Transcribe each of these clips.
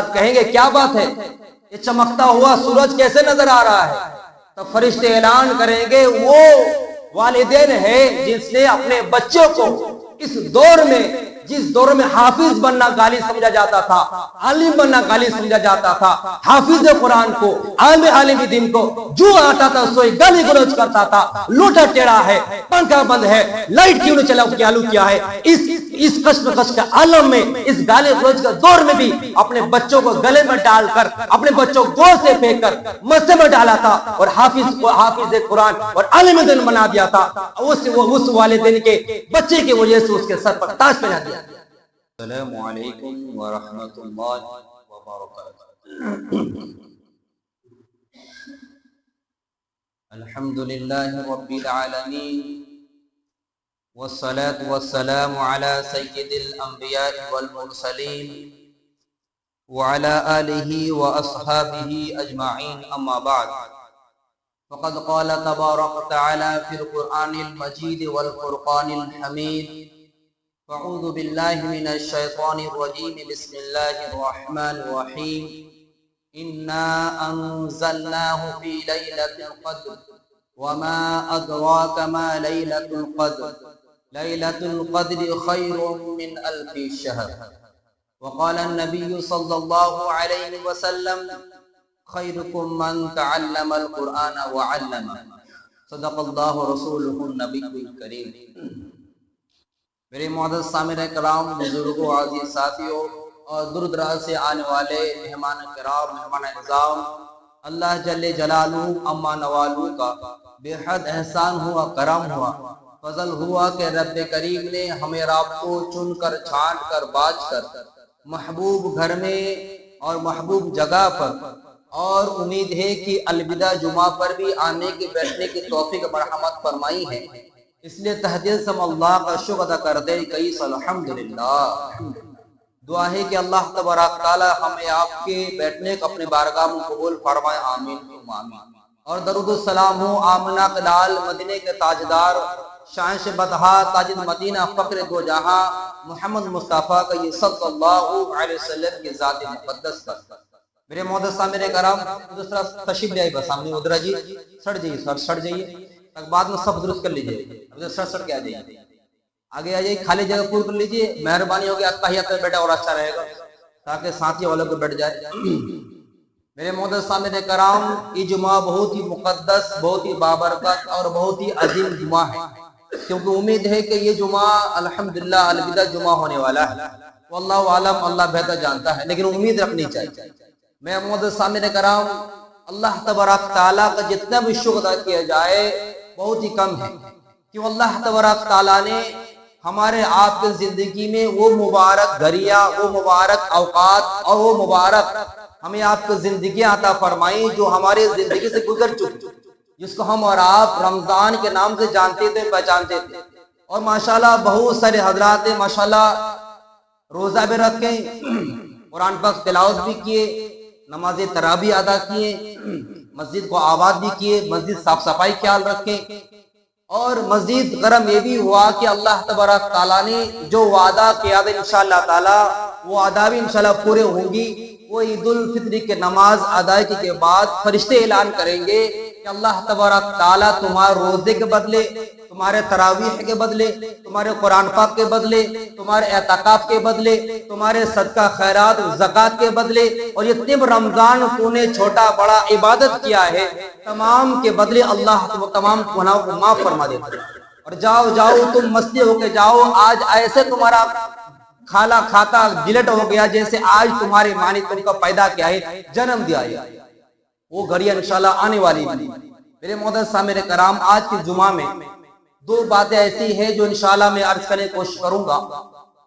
حضرات کہیں گے کیا بات ہے، یہ چمکتا ہوا سورج کیسے نظر آ رہا ہے؟ تو فرشتے اعلان کریں گے وہ والدین ہے جس نے اپنے بچوں کو اس دور میں، جس دور میں حافظ بننا گالی سمجھا جاتا تھا، عالم بننا گالی سمجھا جاتا تھا، حافظ قرآن کو، عالم دین کو جو آتا تھا سوئی گالی گلوچ کرتا تھا، لوٹا ٹیڑھا ہے، پنکھا بند ہے، لائٹ کیوں نہیں چالو کیا ہے، اس کشمکش کے عالم میں، اس گالی گلوچ کے دور میں بھی اپنے بچوں کو گلے میں ڈال کر، اپنے بچوں کو گود سے پھینک کر مسجد میں ڈالا تھا اور حافظ قرآن اور عالم دین بنا دیا تھا۔ اس والدین کے بچے کی وجہ سے اس کے سر پر تاج پہنا دیا۔ السلام علیکم ورحمۃ اللہ وبرکاتہ۔ الحمدللہ رب العالمین والصلاة والسلام على سید الانبیاء والمرسلین وعلى آلہ واصحابہ اجمعین، اما بعد فقد قال تبارک تعالی فی القرآن المجید والفرقان الحمید، فاعوذ باللہ من الشیطان الرجیم، بسم اللہ الرحمن الرحیم، انا انزلناہ فی لیلۃ القدر وما ادراک ما لیلۃ القدر، لیلۃ القدر خیر من الف شہر، وقال النبی صلی اللہ علیہ وسلم خیرکم من تعلم القرآن وعلمہ، صدق اللہ رسولہ النبی الکریم۔ میرے معزز سامعین کرام، بزرگوں، عزیز ساتھیوں اور دور دراز سے آنے والے مہمان کرام، مہمان اعظام، اللہ جل جلالہ اما نوالہ کا بے حد احسان ہوا، کرم ہوا، فضل ہوا کہ رب کریم نے ہمیں آپ کو چن کر، چھانٹ کر، باچ کر محبوب گھر میں اور محبوب جگہ پر، اور امید ہے کہ الوداع جمعہ پر بھی آنے کے، بیٹھنے کی توفیق مرحمت فرمائی ہے۔ اس لیے تہ دل سے ہم اللہ کا شکر ادا کرتے ہیں، کئی الحمدللہ۔ دعا ہے کہ اللہ تبارک تعالی ہمیں آپ کے بیٹھنے کو اپنے بارگاہ میں قبول فرمائے، آمین ثم آمین۔ اور درود السلام ہو آمنہ کے لال، مدینے کے تاجدار، شانش بدہا، تاج مدینہ، فخر دو جہاں، محمد مصطفیٰ کا یہ صلی اللہ علیہ وسلم کی ذات مقدس پر۔ میرے معزز سامعین کرام، دوسرا تشریف لے آئی بس سامنے ادھر جی، سڑ جائیے سر، سڑ جائیے، بعد میں سب درست کر لیجئے، سڑ کے آ جائیے، آگے آ جائیے، خالی جگہ پور کر لیجئے، مہربانی ہوگی اتحیات میں بیٹھا اور اچھا رہے گا تاکہ ساتھی والوں کو بیٹھ جائے۔ میرے معزز سامعین کرام، یہ جمعہ بہت ہی مقدس، بہت ہی بابرکت اور بہت ہی عظیم جمعہ ہے، کیونکہ امید ہے کہ یہ جمعہ الحمدللہ الوداع جمعہ ہونے والا ہے۔ واللہ عالم، اللہ بہتر جانتا ہے، لیکن امید رکھنی چاہیے۔ میں معزز سامعین کرام، اللہ تبارک تعالیٰ کا جتنا بھی شکر ادا کیا جائے بہت ہی کم ہے، کہ اللہ تبارک تعالیٰ نے ہمارے آپ کے زندگی میں وہ مبارک گھڑیاں، وہ مبارک اوقات اور وہ مبارک ہمیں آپ کو زندگی عطا فرمائی جو ہمارے زندگی سے گزر چکی، جس کو ہم اور آپ رمضان کے نام سے جانتے تھے، پہچانتے تھے۔ اور ماشاءاللہ بہت سارے حضرات ماشاءاللہ روزہ بھی رکھیں، قرآن پاک تلاوت بھی کیے، نماز تراویح ادا کیے، مسجد کو آباد بھی کیے، مسجد صاف صفائی خیال رکھیں، اور مزید غرم یہ بھی ہوا کہ اللہ تبارک تعالیٰ نے جو وعدہ کیا تھا انشاءاللہ تعالیٰ وہ وعدہ بھی انشاءاللہ پورے ہوں گی۔ وہ عید الفطر کے نماز ادائیگی کے بعد فرشتے اعلان کریں گے کہ اللہ تبارک تعالیٰ تمہارے روزے کے بدلے، تمہارے تراویح کے بدلے، تمہارے قرآن پاک کے بدلے، تمہارے اعتکاف کے بدلے، تمہارے صدقہ خیرات زکوٰۃ کے بدلے، اور جتنے بھی رمضان تو نے چھوٹا بڑا عبادت کیا ہے تمام کے بدلے اللہ تمام گناہوں کو معاف فرما دیتا ہے۔ اور جاؤ تم مستی ہو کے جاؤ، آج ایسے تمہارا کھالا کھاتا جلٹ ہو گیا جیسے آج تمہاری ماں نے تم کو پیدا کیا ہے، جنم دیا ہے۔ وہ گھڑیاں انشاءاللہ آنے والی ہیں۔ میرے معزز سامعین کرام، آج کی جمعہ میں دو باتیں ایسی ہیں جو انشاءاللہ میں عرض کرنے کی کوشش کروں گا۔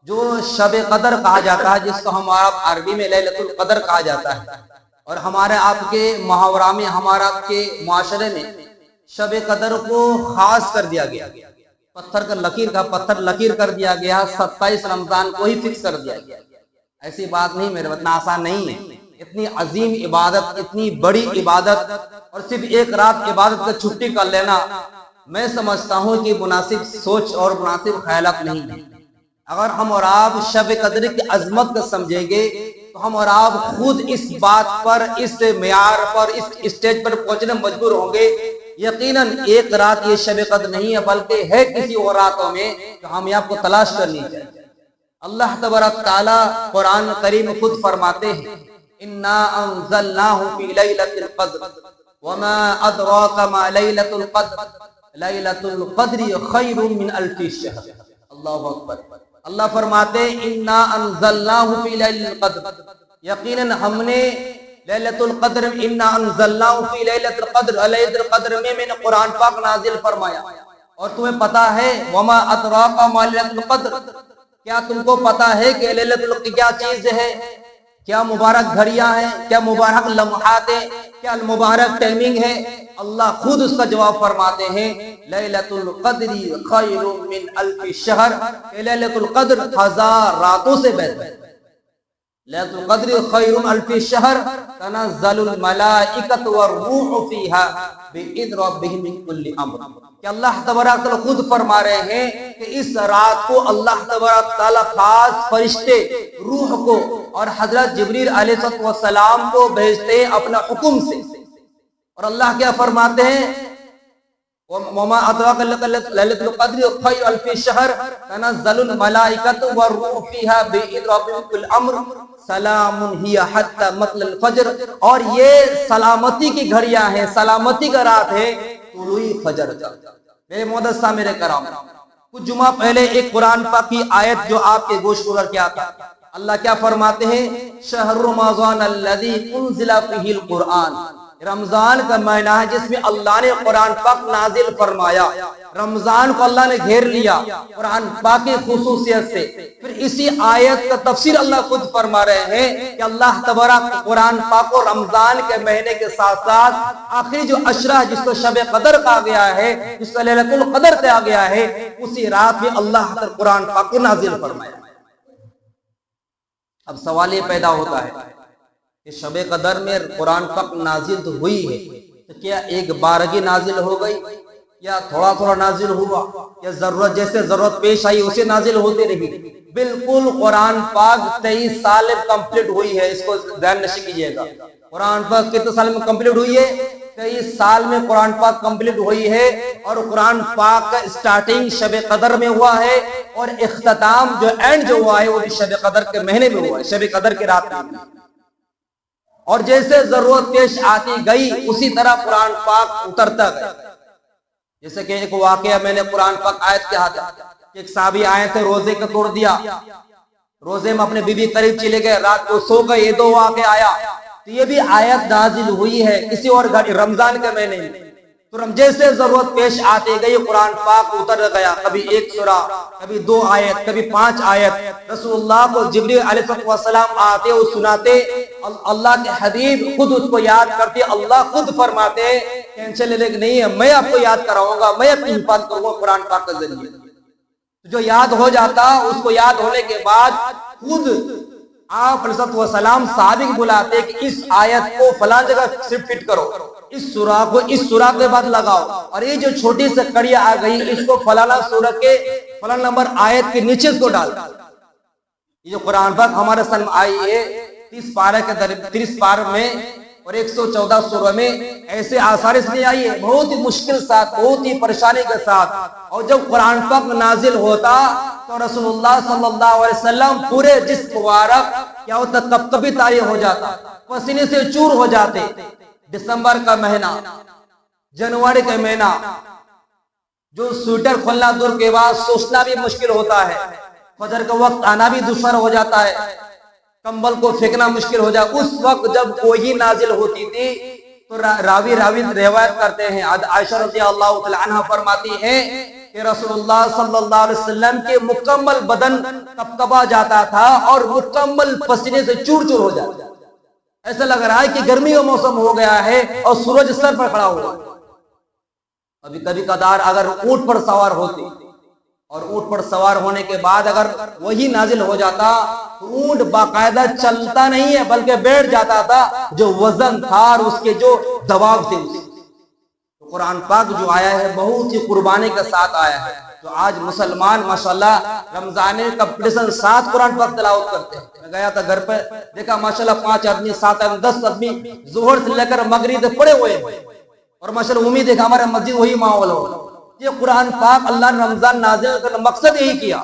جو شب قدر کہا جاتا ہے، جس کو ہم عربی میں لیلۃ القدر کہا جاتا ہے، اور ہمارے آپ کے محاورہ میں، ہمارا آپ کے معاشرے میں شب قدر کو خاص کر دیا گیا، پتھر کا لکیر کا پتھر لکیر کر دیا گیا، 27 رمضان کو ہی فکس کر دیا گیا۔ ایسی بات نہیں میرے، اتنا آسان نہیں ہے۔ اتنی عظیم عبادت، اتنی بڑی عبادت، اور صرف ایک رات عبادت کا چھٹی کر لینا، میں سمجھتا ہوں کہ مناسب سوچ اور مناسب خیالات نہیں ہے۔ اگر ہم اور آپ شب قدر کی عظمت کو سمجھیں گے تو ہم اور آپ خود اس بات پر، اس معیار پر، اس اسٹیج پر پہنچنے مجبور ہوں گے یقیناً ایک رات یہ شب قدر نہیں ہے بلکہ ہے کسی اور راتوں میں، تو ہمیں آپ کو تلاش کرنی چاہیے۔ اللہ تبارک تعالی قرآن کریم خود فرماتے ہیں انا انزلناہ فی لیلۃ القدر وما ادراک ما لیلۃ القدر لیلۃ القدر خیر من الف شہر۔ اللہ اکبر۔ اللہ فرماتے ہیں انا انزلناہ فی لیلۃ القدر، یقیناً ہم نے لیلۃ القدر، انا انزلناہ فی لیلۃ القدر، لیلۃ القدر میں نے قرآن پاک نازل فرمایا۔ اور تمہیں پتا ہے وما ادراک ما لیلۃ القدر، کیا تم کو پتا ہے کہ لیلۃ القدر کیا چیز ہے؟ کیا مبارک گھڑیاں ہیں، کیا مبارک لمحات ہیں، کیا مبارک ٹائمنگ ہے؟ اللہ خود اس کا جواب فرماتے ہیں لیلۃ القدر خیر من الف شہر، لیلۃ القدر 1000 راتوں سے بہتر ہے۔ لیلۃ القدر خیر من الف شہر تنزل الملائکۃ والروح فیہا بإذن ربہم من کل امر، کہ اللہ تبارک تعالیٰ خود فرما رہے ہیں کہ اس رات کو اللہ تبارک تعالیٰ خاص فرشتے روح کو اور حضرت جبریل علیہ السلام کو بھیجتے ہیں اپنا حکم سے۔ اور اللہ کیا فرماتے ہیں وما ادراک لیلۃ القدر خیر الف شہر تنزل الملائکۃ والروح فیہا بإذن ربہم من کل امر سلام ہی حتی مطلع الفجر، اور یہ سلامتی کی گھڑیاں ہیں، سلامتی کا رات ہے طلوع فجر کا۔ میرے معزز سامعین کرام، کچھ جمعہ پہلے ایک قرآن پاک کی آیت جو آپ کے گوش گزر کیا تھا، اللہ کیا فرماتے ہیں شہر رمضان الذی انزل فیہ القرآن، رمضان کا مہینہ ہے جس میں اللہ نے قرآن پاک نازل فرمایا۔ رمضان کو اللہ نے گھیر لیا قرآن پاک کی خصوصیت سے۔ پھر اسی آیت کا تفسیر اللہ خود فرما رہے ہیں کہ اللہ تبارک قرآن پاک کو رمضان کے مہینے کے ساتھ ساتھ آخری جو عشرہ جس کو شب قدر کہا گیا ہے، جس کو لیلۃ القدر کہا گیا ہے، اسی رات میں اللہ تعالی قرآن پاک کو نازل فرمایا۔ اب سوال یہ پیدا ہوتا ہے کہ شب قدر میں قرآن پاک نازل تو ہوئی ہے، تو کیا ایک بارگی نازل ہو گئی یا تھوڑا تھوڑا نازل ہوا یا ضرورت جیسے ضرورت پیش آئی اسے نازل ہوتے رہی؟ بالکل قرآن پاک 23 سال میں کمپلیٹ ہوئی ہے، اس کو ذہن نشین کیجئے گا۔ قرآن پاک کتنے سال میں کمپلیٹ ہوئی ہے؟ 23 سال میں قرآن پاک کمپلیٹ ہوئی ہے، اور قرآن پاک کا سٹارٹنگ شب قدر میں ہوا ہے، اور اختتام جو اینڈ جو ہوا ہے وہ بھی شب قدر کے مہینے میں ہوا ہے، شب قدر کے رات میں۔ اور جیسے ضرورت پیش آتی گئی اسی طرح قرآن پاک اترتا گیا۔ جیسے کہ ایک واقعہ میں نے قرآن پاک آیت کہا تھا کہ ایک صحابی آئے تھے، روزے کو توڑ دیا، روزے میں اپنے بیوی قریب چلے گئے، رات کو سو گئے، یہ 2 واقعہ آیا، تو یہ بھی آیت نازل ہوئی ہے کسی اور رمضان کے مہینے میں۔ تو جیسے ضرورت پیش آتی گئی قرآن پاک اتر گیا، کبھی 1 سورہ، کبھی 2 آیت، کبھی 5 آیت۔ رسول اللہ کو جبریل علیہ السلام آتے اور سناتے، اللہ کے حبیب خود اس کو یاد کرتے، اللہ خود فرماتے ٹینشن لینے کی نہیں ہے، میں آپ کو یاد کراؤں گا، میں اپنی حفاظت کروں گا قرآن پاک کے ذریعے۔ جو یاد ہو جاتا اس کو یاد ہونے کے بعد خود آپ علیہ السلام صحابی کو بلاتے کہ اس آیت کو فلاں جگہ صرف فٹ کرو، اس سورہ کو اس سورہ کے بعد لگاؤ، اور یہ جو چھوٹی سے کڑی آ گئی اس کو فلانا سورہ کے فلاں نمبر آیت کے نیچے کو ڈال۔ یہ جو قرآن پاک ہمارے سامنے آئی ہے 30 پارے میں اور 114 سورہ میں، ایسے آثار اس لیے آئی ہے بہت ہی مشکل ساتھ، بہت ہی پریشانی کے ساتھ۔ اور جب قرآن پاک نازل ہوتا تو رسول اللہ صلی اللہ علیہ وسلم پورے جسم مبارک کیا ہوتا، کب کبھی طاری ہو جاتا، پسینے سے چور ہو جاتے۔ دسمبر کا مہینہ، جنوری کا مہینہ، جو سویٹر کھولنا دور کے بعد سوچنا بھی مشکل ہوتا ہے، فجر کا وقت آنا بھی دشوار ہو جاتا ہے، کمبل کو پھینکنا مشکل ہو جائے۔ اس وقت جب وہی نازل ہوتی تھی تو راوی روایت کرتے ہیں، عائشہ رضی اللہ تعالی عنہ فرماتی ہیں کہ رسول اللہ صلی اللہ علیہ وسلم کے مکمل بدن کپکپا جاتا تھا اور مکمل پسینے سے چور چور ہو جاتا تھا، ایسا لگ رہا ہے کہ گرمی کا موسم ہو گیا ہے اور سورج سر پر کھڑا ہوا۔ ابھی کبھی کبھار اگر اونٹ پر سوار ہوتی اور اونٹ پر سوار ہونے کے بعد اگر وہی نازل ہو جاتا تو اونٹ باقاعدہ چلتا نہیں ہے بلکہ بیٹھ جاتا تھا، جو وزن تھا اور اس کے جو دباؤ تھے۔ قرآن پاک جو آیا ہے بہت ہی قربانی کے ساتھ آیا ہے، تو آج مسلمان ماشاءاللہ رمضان کمپٹیشن 7 قرآن پاک تلاوت کرتے ہیں. میں گیا تھا گھر پہ، دیکھا ماشاءاللہ 5 آدمی 7 آدمی 10 آدمی ظہر سے لے کر مغرب تک پڑے ہوئے ہیں، اور ماشاءاللہ امید ہے کہ ہمارے مسجد وہی ماحول ہو. یہ قرآن پاک اللہ نے رمضان نازل کرنے کا مقصد یہی کیا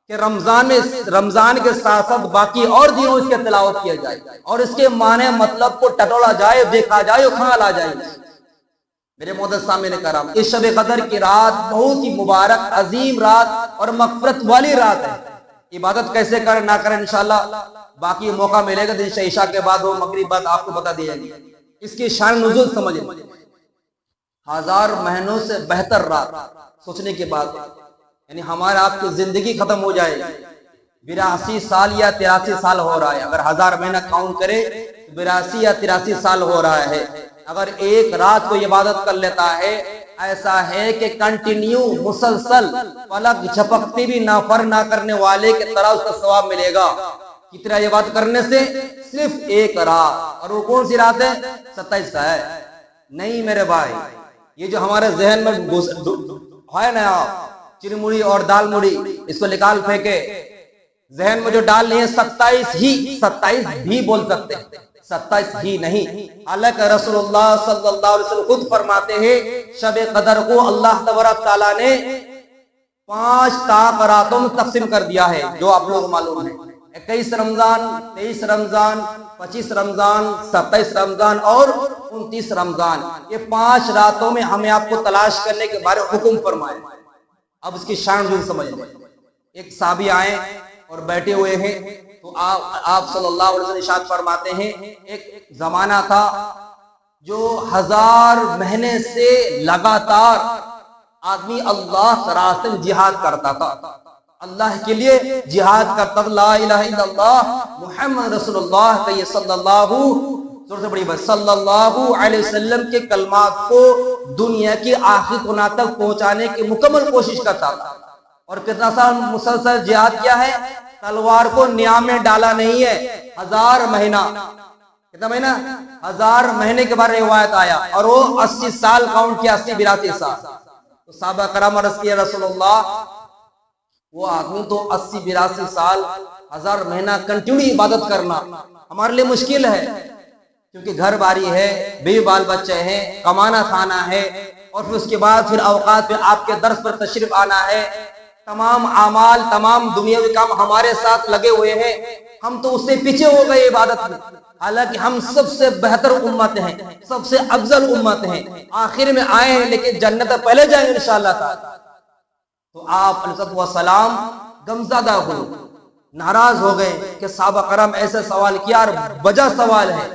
کہ رمضان کے ساتھ ساتھ باقی اور دنوں اس کے تلاوت کیا جائے اور اس کے معنی مطلب کو ٹٹولا جائے، دیکھا جائے اور کھالا جائے. میرے معزز سامعین کرام، اس شب قدر کی رات بہت ہی مبارک عظیم رات اور مغفرت والی رات ہے. عبادت کیسے کریں نہ کریں انشاءاللہ باقی موقع ملے گا، عشاء کے بعد ہو مغرب بعد آپ کو بتا دیا جائے گا. اس کی شان نزول سمجھیں. 1000 مہینوں سے بہتر رات سوچنے کے بعد، یعنی ہمارا آپ کی زندگی ختم ہو جائے. 82 سال یا 83 سال ہو رہا ہے. اگر 1000 مہینہ کاؤنٹ کرے 82 یا 83 سال ہو رہا ہے. اگر ایک رات کو عبادت کر لیتا ہے، ایسا ہے کہ کنٹینیو مسلسل پلک جھپکتی بھی نافر نہ کرنے والے کے طرح اس کا ثواب ملے گا. کتنا عبادت کرنے سے؟ صرف ایک رات. اور وہ کون سی رات ہے؟ 27 کا ہے. نہیں میرے بھائی، یہ جو ہمارے ذہن میں ہے نا چرمڑی اور دال مڑی، اس کو نکال پھینکے. ذہن میں جو ڈال لی ہے 27 بھی بول سکتے ہیں، 27 ہی نہیں. حالانکہ رسول اللہ صلی اللہ علیہ وسلم خود فرماتے ہیں شب قدر کو اللہ تبارک تعالیٰ نے 5 طاق راتوں میں تقسیم کر دیا ہے، جو آپ لوگ معلوم ہے. 21 رمضان، 23 رمضان، 25 رمضان، 27 رمضان اور 29 رمضان. یہ 5 راتوں میں ہمیں آپ کو تلاش کرنے کے بارے حکم فرمائے. اب اس کی شان ضرور سمجھ لیں. ایک صحابی آئے اور بیٹھے ہوئے ہیں، تو آپ صلی اللہ علیہ وسلم ارشاد فرماتے ہیں ایک زمانہ تھا جو 1000 مہینے سے لگاتار آدمی اللہ کے راستے میں جہاد کرتا تھا، اللہ کے لیے جہاد کرتا تھا. لا الہ الا اللہ محمد رسول اللہ کہ یہ صلی اللہ علیہ وسلم کے کلمات کو دنیا کی آخری کونا تک پہنچانے کی مکمل کوشش کرتا تھا. اور کتنا سال مسلسل جہاد کیا ہے؟ تلوار کو نیا میں ڈالا نہیں ہے. 1000 مہینہ. کتنا مہینہ؟ 1000 مہینے کے بارے روایت آیا. اور وہ 80 سال کاؤنٹ کیا، 80-82 سال. تو صحابہ کرام عرض کیا رسول اللہ، وہ آدمی تو 80-82 سال 1000 مہینہ کنٹینیو عبادت کرنا ہمارے لیے مشکل ہے، کیونکہ گھر باری ہے، بیوی بال بچے ہیں، کمانا کھانا ہے، اور پھر اس کے بعد پھر اوقات پہ آپ کے درس پر تشریف آنا ہے. تمام اعمال، تمام دنیاوی کام ہمارے ساتھ لگے ہوئے ہیں. ہم تو اس سے پیچھے ہو گئے عبادت میں، حالانکہ ہم سب سے بہتر امت ہیں، سب سے افضل امت ہیں. آخر میں آئے ہیں لیکن جنت پہلے جائیں گے انشاءاللہ تعالی. تو آپ علیہ السلام غمزدہ ہوئے، ناراض ہو گئے کہ صحابہ کرام ایسے سوال کیا، اور وجہ سوال ہے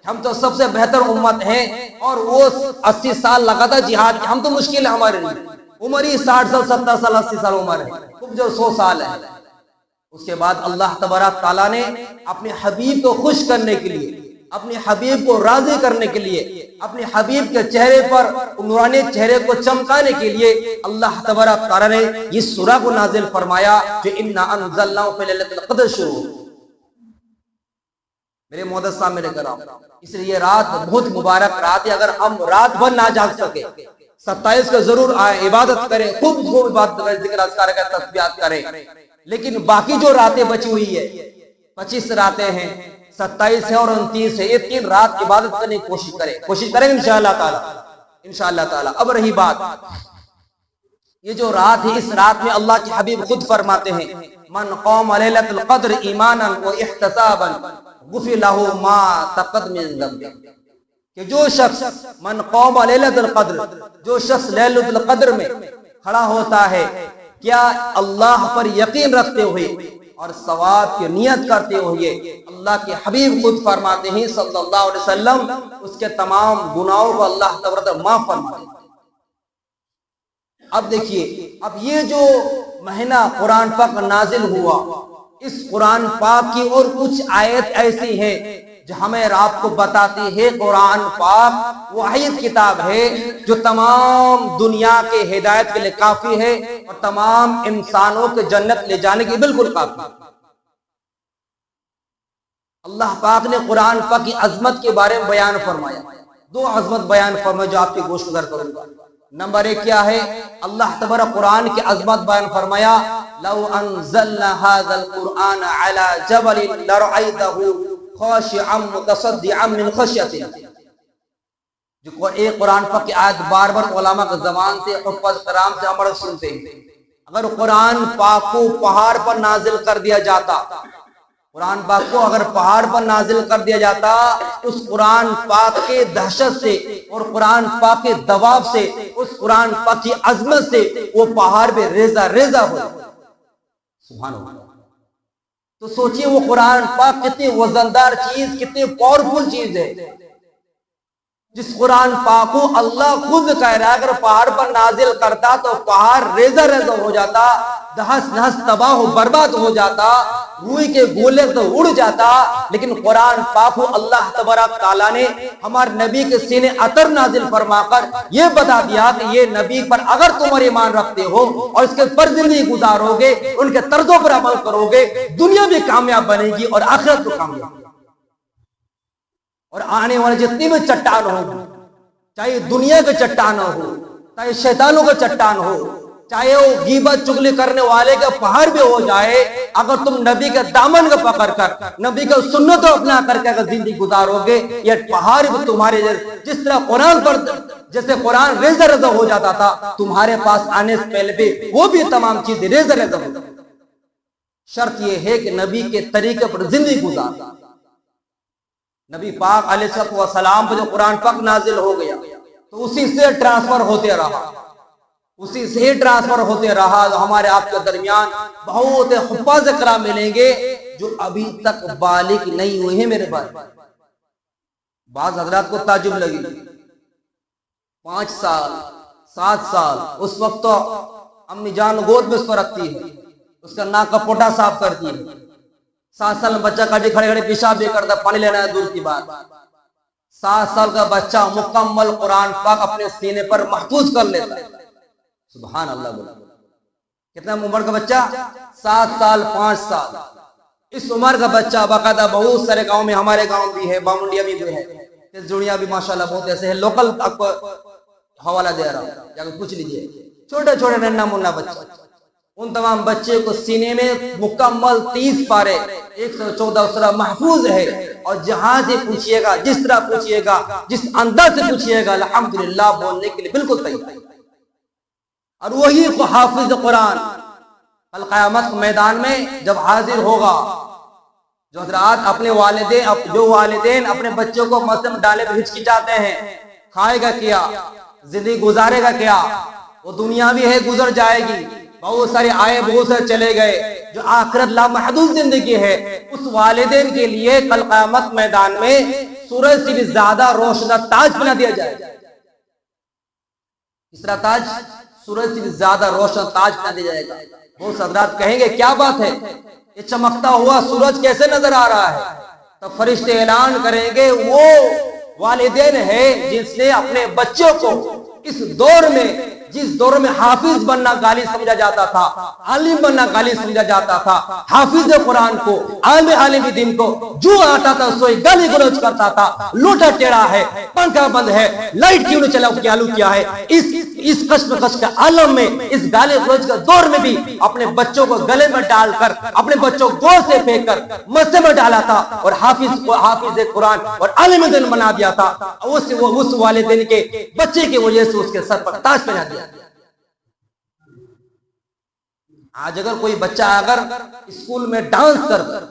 ہم تو سب سے بہتر امت ہیں اور وہ 80 سال لگا جہاد کی، ہم تو مشکل ہے ہمارے لیے. عمر ہی 60 سال 70 سال 80 سال عمر ہے، خوب جو 100 سال ہے. اس کے بعد اللہ تبارک تعالیٰ نے اپنے حبیب کو خوش کرنے کے لیے، اپنے حبیب کو راضی کرنے کے لیے، اپنے حبیب کے چہرے پر نورانی چہرے کو چمکانے کے لیے اللہ تبارک تعالیٰ نے اس سورہ کو نازل فرمایا کہ اِنَّا أَنزَلْنَاهُ فِي لَيْلَةِ الْقَدْرِ شروع. میرے معزز سامعین کرام، اس لیے یہ رات بہت مبارک رات ہے. اگر ہم رات بھر نہ جاگ سکے 27 کا ضرور آئے، عبادت کریں، خوب عبادت کریں، ذکر اذکار کا تسبیحات کریں. لیکن باقی جو راتیں بچی ہوئی ہے، 25 راتیں ہیں، 27 ہے اور 29 ہے، یہ 3 رات عبادت کرنے کی کوشش کریں انشاءاللہ تعالی. انشاءاللہ تعالی. اب رہی بات، یہ جو رات ہے، اس رات میں اللہ کے حبیب خود فرماتے ہیں من قام لیلۃ القدر ایمانا واحتسابا غفر له ما تقدم من ذنبه. کہ جو شخص من قام لیلۃ القدر، جو شخص لیلۃ القدر میں کھڑا ہوتا ہے، کیا اللہ پر یقین رکھتے ہوئے اور ثواب کی نیت کرتے ہوئے، اللہ کے حبیب خود فرماتے ہیں صلی اللہ علیہ وسلم اس کے تمام گناہوں کو اللہ تعالی معاف فرماتے ہیں. اب دیکھیے، اب یہ جو مہینہ قرآن پاک نازل ہوا، اس قرآن پاک کی اور کچھ آیت ایسی ہیں جو ہمیں آپ کو بتاتی ہے قرآن پاک واحد کتاب ہے جو تمام دنیا کے ہدایت کے لیے کافی ہے اور تمام انسانوں کے جنت لے جانے کے بالکل کافی ہے. اللہ پاک نے قرآن پاک کی عظمت کے بارے میں بیان فرمایا. 2 عظمت بیان فرمایا جو آپ کی گوش گزر کروں گا. نمبر 1 کیا ہے؟ اللہ تبارک قرآن کی عظمت بیان فرمایا، لو انزلنا هذا القرآن على جبل لرأيته خاشعا متصدعا من خشية الله۔ جو ایک قرآن پاک کی آیت بار بار علماء کے زبان سے، حفاظ کرام سے ہم سنتے ہیں، اگر قرآن پاک کو پہاڑ پر نازل کر دیا جاتا، قرآن پاک کو اگر پہاڑ پر نازل کر دیا جاتا، اس قرآن پاک کے دہشت سے اور قرآن پاک کے دباؤ سے، اس قرآن پاک کی عظمت سے وہ پہاڑ پہ ریزہ ریزہ ہو جائے۔ سبحان اللہ۔ تو سوچئے وہ قرآن پاک کتنی وزندار چیز، کتنی پاورفل چیز ہے، جس قرآن پاک کو اللہ خود کہہ رہا ہے اگر پہاڑ پر نازل کرتا تو پہاڑ ریزہ ریزہ ہو جاتا، دہس نہس تباہ و برباد ہو جاتا، روئی کے گولے تو اڑ جاتا۔ لیکن قرآن پاک کو اللہ تبارک تعالیٰ نے ہمارے نبی کے سینے عطر نازل فرما کر یہ بتا دیا کہ یہ نبی پر اگر تم ایمان رکھتے ہو اور اس کے پر زندگی گزارو گے، ان کے طرزوں پر عمل کرو گے، دنیا بھی کامیاب بنے گی اور آخرت بھی کامیاب۔ اور آنے والے جتنی بھی چٹان ہو، چاہے دنیا کے چٹان ہو، چاہے شیطانوں کا چٹان ہو، چاہے وہ غیبت چغلی کرنے والے کا پہاڑ بھی ہو جائے، اگر تم نبی کے دامن کو پکڑ کر، نبی کا سنت کو اپنا کر کے اگر زندگی گزارو گے، یہ پہاڑ بھی تمہارے جس طرح قرآن پر جیسے قرآن ریزہ ریزہ ہو جاتا تھا، تمہارے پاس آنے سے پہلے بھی وہ بھی تمام چیزیں ریزہ ریزہ ہو جاتی۔ شرط یہ ہے کہ نبی کے طریقے پر زندگی گزار۔ نبی پاک علیہ السلام پر جو قرآن پاک نازل ہو گیا تو اسی سے ٹرانسفر ہوتے رہا، اسی سے ٹرانسفر ہوتے رہا۔ ہمارے آپ کے درمیان بہت حفاظ کرام ملیں گے جو ابھی تک بالغ نہیں ہوئے ہیں میرے بھائی۔ بعض حضرات کو تعجب لگی، 5 سال 7 سال، اس وقت تو امی جان گود میں اس کو رکھتی ہے، اس کا ناک کا پوٹا صاف کرتی ہے۔ 7 سال میں بچہ کھڑے کھڑے پیشاب بھی کرتا، پانی لینا ہے دور کی بات۔ 7 سال کا بچہ مکمل قرآن پاک اپنے سینے پر محفوظ کر لیتا ہے۔ سبحان اللہ بولا۔ کتنا عمر کا بچہ؟ 7 سال 5 سال۔ اس عمر کا بچہ باقاعدہ بہت سارے گاؤں میں، ہمارے گاؤں بھی ہے، بامنڈیا بھی ہے، جڑیاں بھی ماشاءاللہ بہت ایسے ہیں، لوکل آپ کو حوالہ دے رہا ہوں، جا کے پوچھ لیجئے۔ چھوٹے چھوٹے ننھا منا بچہ، ان تمام بچے کو سینے میں مکمل 30 پارے 114 سورہ محفوظ ہے، اور جہاں سے پوچھئے گا، جس طرح پوچھئے گا، جس انداز سے پوچھئے گا، الحمدللہ بولنے کے لیے بالکل تیار ہے۔ اور وہی کو حافظ قرآن کل قیامت میدان میں جب حاضر ہوگا، جو حضرات اپنے والدین اپنے بچوں کو مسجد میں ڈالے تو ہچکچاتے ہیں، کھائے گا کیا، زندگی گزارے گا کیا، وہ دنیا بھی ہے گزر جائے گی، بہت سارے آئے بہت سارے چلے گئے، جو آخرت لامحدود زندگی ہے، اس والدین کے لیے کل قیامت میدان میں سورج سے بھی زیادہ روشن تاج بنا دیا جائے گا۔ اس طرح تاج، سورج سے بھی زیادہ روشن تاج بنا دیا جائے گا۔ بہت حضرات کہیں گے کیا بات ہے، یہ چمکتا ہوا سورج کیسے نظر آ رہا ہے؟ تو فرشتے اعلان کریں گے وہ والدین ہے جس نے اپنے بچوں کو اس دور میں، جس دور میں حافظ بننا گالی سمجھا جاتا تھا، عالم بننا گالی سمجھا جاتا تھا، حافظ قرآن کو، عالم دین کو جو آتا تھا سوئی گالی گلوچ کرتا تھا، لوٹا ٹیڑھا ہے، پنکھا بند ہے، لائٹ کیوں نہیں چلا کیالو کیا ہے، اس کشمکش کے عالم میں، اس گالی گلوچ کے دور میں بھی اپنے بچوں کو گلے میں ڈال کر، اپنے بچوں کو گود سے پھینک کر مسجد میں ڈالا تھا، اور حافظ قرآن اور عالم دین بنا دیا تھا۔ اس والدین کے بچے کی وجہ سے اس کے سر پر تاج پہنا دیا۔ آج اگر کوئی بچہ اگر اسکول میں ڈانس کر کر،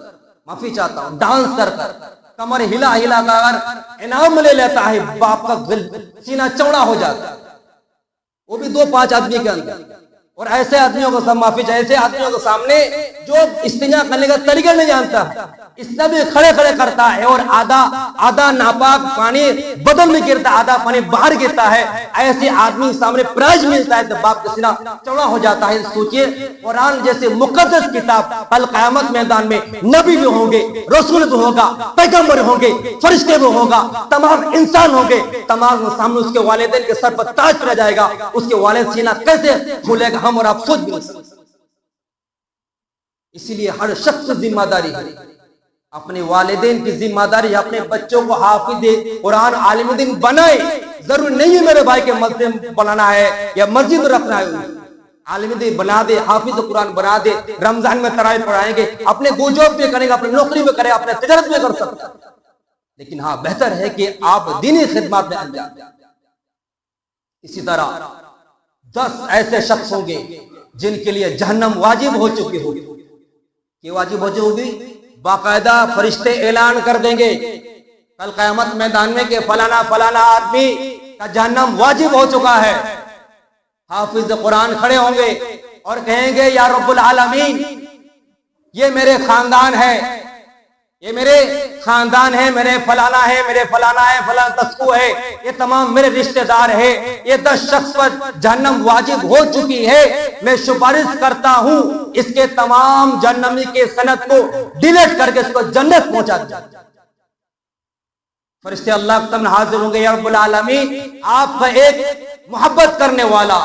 معافی چاہتا ہوں، ڈانس کر کر کمر ہلا ہلا کر اگر انعام لے لیتا ہے، باپ کا سینہ چوڑا ہو جاتا ہے، وہ بھی 2-5 آدمی کے اندر۔ اور ایسے آدمیوں کو ایسے آدمیوں کے سامنے جو استنجا کرنے کا طریقہ نہیں جانتا، اس طرح بھی کھڑے کھڑے کرتا ہے، اور آدھا ناپاک پانی بدن میں گرتا، آدھا پانی باہر گرتا ہے، ایسے آدمی سامنے پرائز ملتا ہے تو باپ کا سینہ چوڑا ہو جاتا ہے۔ سوچئے قرآن جیسے مقدس کتاب کل قیامت میدان میں نبی بھی ہوں گے، رسول بھی ہوگا، پیغمبر ہوں گے، فرشتے بھی ہوگا، تمام انسان ہوں گے، تمام سامنے اس کے والدین کے سر پر تاج پہنا جائے گا، اس کے والد سینہ کیسے کھولے گا ہم اور آپ سوچ بھی نہیں سکتے۔ اسی لیے ہر شخص ذمہ داری ہے، اپنے والدین کی ذمہ داری، اپنے بچوں کو حافظ قرآن عالم دین بنائے، ضروری نہیں ہے میرے بھائی کے مسجد بنانا ہے یا مسجد رکھنا ہے، عالم دین بنا دے، حافظ قرآن بنا دے، رمضان میں تراویح پڑھائیں گے، اپنے گوجوب پہ کریں گے، اپنی نوکری میں کریں، اپنے تجارت میں کر سکتا ہے، لیکن ہاں بہتر ہے کہ آپ دینی خدمات میں انجام دیں۔ اسی طرح 10 ایسے شخص ہوں گے جن کے لیے جہنم واجب ہو چکی ہوگی۔ کہ واجب ہو چکی ہوگی، باقاعدہ فرشتے اعلان کر دیں گے کل قیامت میدان میں کہ فلانا فلانا آدمی کا جہنم واجب ہو چکا ہے۔ حافظ قرآن کھڑے ہوں گے اور کہیں گے یا رب العالمین، یہ میرے خاندان ہے، یہ میرے خاندان ہے، میرے فلانا ہے، میرے فلانا ہے، فلانا تسکو ہے، یہ تمام میرے رشتہ دار ہے، یہ 10 شخص پر جہنم واجب ہو چکی ہے، میں سفارش کرتا ہوں اس کے تمام جہنمی کے سند کو ڈیلیٹ کر کے اس کو جنت پہنچا دیا۔ فرشتے اللہ کے سامنے حاضر ہوں گے، یا رب العالمین، آپ کا ایک محبت کرنے والا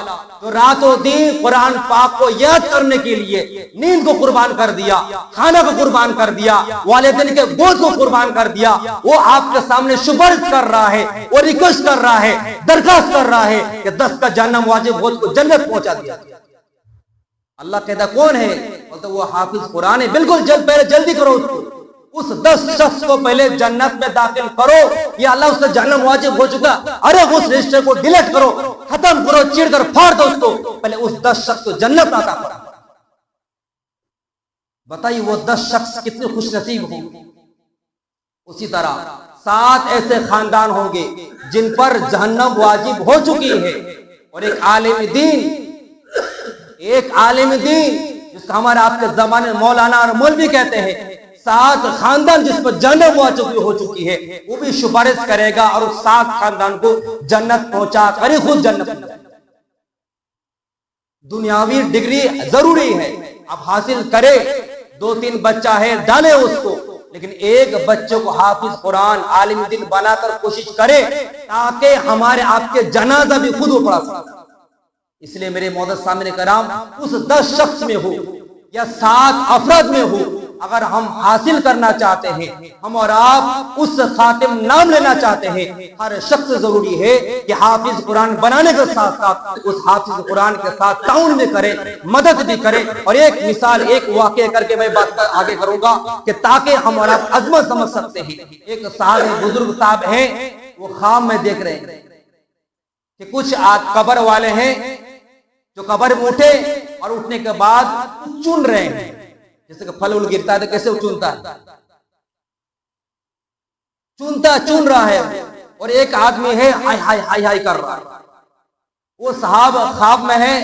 جو رات و دن قرآن پاک کو یاد کرنے کے لیے نیند کو قربان کر دیا، کھانا کو قربان کر دیا، والدین کے گود کو قربان کر دیا، وہ آپ کے سامنے سفارش کر رہا ہے، وہ ریکویسٹ کر رہا ہے، درخواست کر رہا ہے کہ 10 کا جہنم واجب ہو تو جنت پہنچا دیا۔ اللہ کہتا کون ہے؟ بولتا وہ حافظ قرآن ہے۔ بالکل پہلے جلدی کرو اس کو، اس 10 شخص کو پہلے جنت میں داخل کرو، یا اللہ اس کا جہنم واجب ہو چکا، ارے اس رشتے کو ڈیلیٹ کرو، ختم کرو، چیر کر پھاڑ دو اس کو، پہلے اس 10 شخص کو جنت عطا کرو۔ بتائیے وہ 10 شخص کتنے خوش نصیب ہوں گے۔ اسی طرح 7 ایسے خاندان ہوں گے جن پر جہنم واجب ہو چکی ہے، اور ایک عالم دین جس کو ہمارے آپ کے زمانے میں مولانا اور مولوی کہتے ہیں، 7 خاندان جس پر جہنم ہو چکی ہے، وہ بھی سفارش کرے گا اور اس 7 خاندان کو جنت پہنچا کر خود جنت پہنچا۔ دنیاوی ڈگری ضروری ہے، اب حاصل کرے، 2-3 بچہ ہے ڈالے اس کو، لیکن ایک بچے کو حافظ قرآن عالم دین بنا کر کوشش کرے تاکہ ہمارے آپ کے جنازہ بھی خود وہ پڑھا سکتا۔ اس لیے میرے معزز سامعین کرام، اس 10 شخص میں ہو یا 7 افراد میں ہو، اگر ہم حاصل کرنا چاہتے ہیں، ہم اور آپ اس خاتم نام لینا چاہتے ہیں، ہر شخص ضروری ہے کہ حافظ قرآن بنانے کے ساتھ ساتھ اس حافظ قرآن کے ساتھ تعاون بھی کرے، مدد بھی کرے۔ اور ایک مثال، ایک واقعہ کر کے میں بات آگے کروں گا کہ تاکہ ہم اور آپ عظمت سمجھ سکتے ہیں۔ ایک صاحب بزرگ صاحب ہیں، وہ خواب میں دیکھ رہے ہیں کہ کچھ قبر والے ہیں جو قبر میں اٹھے اور اٹھنے کے بعد چن رہے ہیں، جیسے کہ پھل گرتا ہے تو کیسے وہ چنتا ہے، چن رہا ہے، اور ایک آدمی ہے ہائی ہائی ہائی ہائی کر رہا ہے۔ وہ صاحب خواب میں ہے،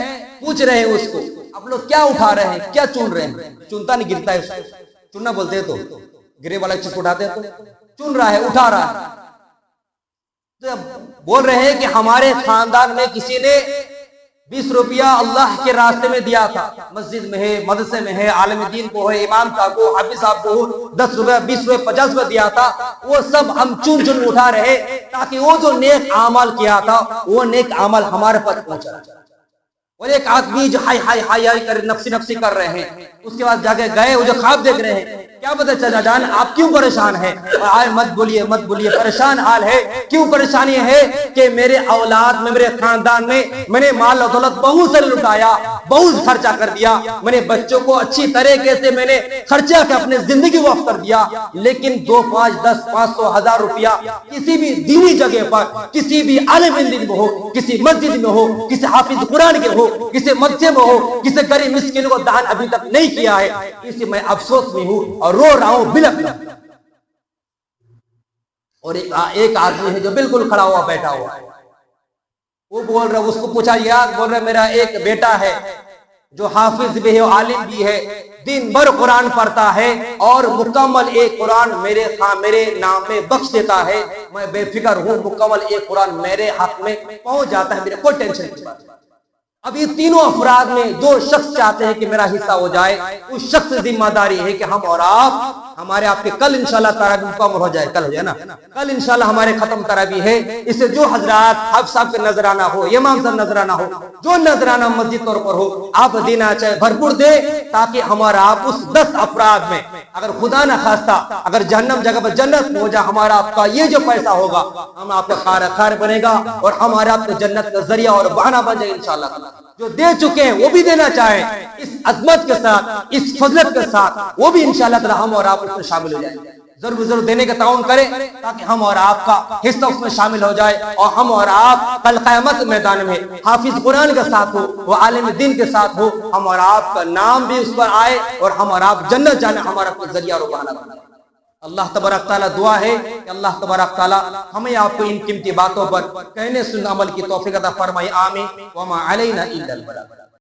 پوچھ رہے ہیں اس کو، آپ لوگ کیا اٹھا رہے ہیں، کیا چن رہے ہیں؟ چنتا نہیں، گرتا ہے، چننا بولتے تو گرے والا چیز اٹھاتے تو چن رہا ہے، اٹھا رہا ہے۔ تو بول رہے ہیں کہ ہمارے خاندان میں کسی نے 20 روپیہ اللہ کے راستے میں دیا تھا، مسجد میں ہے، مدرسے میں ہے، عالم دین کو ہے، امام صاحب کو، حافظ صاحب کو 10 روپیہ 20 روپیہ 50 روپیہ دیا تھا، وہ سب ہم چن اٹھا رہے تاکہ وہ جو نیک عمل کیا تھا وہ نیک عمل ہمارے پاس پہنچا۔ اور ایک آدمی جو ہائی ہائی ہائی ہائی کر نفسی کر رہے ہیں، اس کے بعد جا کے گئے، وہ جو خواب دیکھ رہے ہیں، کیا پتہ چلا جان آپ کیوں پریشان ہیں؟ اور آئے مت بولیے پریشان حال ہے، کیوں پریشانی ہے کہ میرے اولاد میں، میرے خاندان میں نے مال و دولت بہت سے لٹایا، بہت خرچہ کر دیا، میں نے بچوں کو اچھی طریقے سے میں نے خرچہ کے اپنے زندگی وقف کر دیا، لیکن 2 5 10 500 1000 روپیہ کسی بھی دینی جگہ پر، کسی بھی عالم دین میں ہو، کسی مسجد میں ہو، کسی حافظ قرآن کے ہو، کسی مسجد میں ہو، کسی غریب مسکین کو دان ابھی تک نہیں کیا ہے، اسی میں افسوس میں ہوں اور رو رہا ہوں، بلک رہا ہوں۔ اور ایک آدمی ہے جو بالکل کھڑا ہوا بیٹھا ہوا ہے، وہ بول رہا، اس کو پوچھا، بول رہا میرا ایک بیٹا ہے جو حافظ بھی ہے، عالم بھی ہے، دن بھر قرآن پڑھتا ہے اور مکمل ایک قرآن میرے نام میں بخش دیتا ہے، میں بے فکر ہوں، مکمل ایک قرآن میرے حق میں پہنچ جاتا ہے، میرے کوئی ٹینشن نہیں۔ اب یہ تینوں افراد میں 2 شخص چاہتے ہیں کہ میرا حصہ ہو جائے، اس شخص ذمہ داری ہے کہ ہم اور آپ ہمارے آپ کے کل انشاءاللہ تراویح مکمل ہو جائے، کل ہو جائے نا، کل انشاءاللہ ہمارے ختم تراویح ہے. اسے جو حضرات حافظ صاحب کے نظرانہ ہو، امام صاحب نظرانہ ہو، جو نظرانہ مسجد طور پر ہو، آپ دینا چاہے بھرپور دے، تاکہ ہمارا آپ اس 10 افراد میں اگر خدا نہ خواستہ اگر جہنم جگہ پر جنت ہو جائے، ہمارا آپ کا یہ جو پیسہ ہوگا ہم آپ کا خیر بنے گا اور ہمارا آپ کو جنت کا ذریعہ اور بہانہ بن جائے انشاءاللہ. جو دے چکے ہیں وہ بھی دینا چاہیں اس عظمت کے ساتھ، اس فضلت کے ساتھ، وہ بھی انشاءاللہ تعالی ہم اور آپ اس میں شامل ہو جائیں. ضرور دینے کا تعاون کریں تاکہ ہم اور آپ کا حصہ اس میں شامل ہو جائے اور ہم اور آپ کل قیامت میدان میں حافظ قرآن کے ساتھ ہو، وہ عالم دین کے ساتھ ہو، ہم اور آپ کا نام بھی اس پر آئے اور ہم اور آپ جنت جانے ہمارا کوئی ذریعہ اور بہانہ بنائے. اللہ تبارک تعالیٰ دعا ہے کہ اللہ تبارک تعالیٰ ہمیں آپ کو ان قیمتی باتوں پر کہنے سننے عمل کی توفیق عطا فرمائے. آمین. وما علینا الا البلاغ.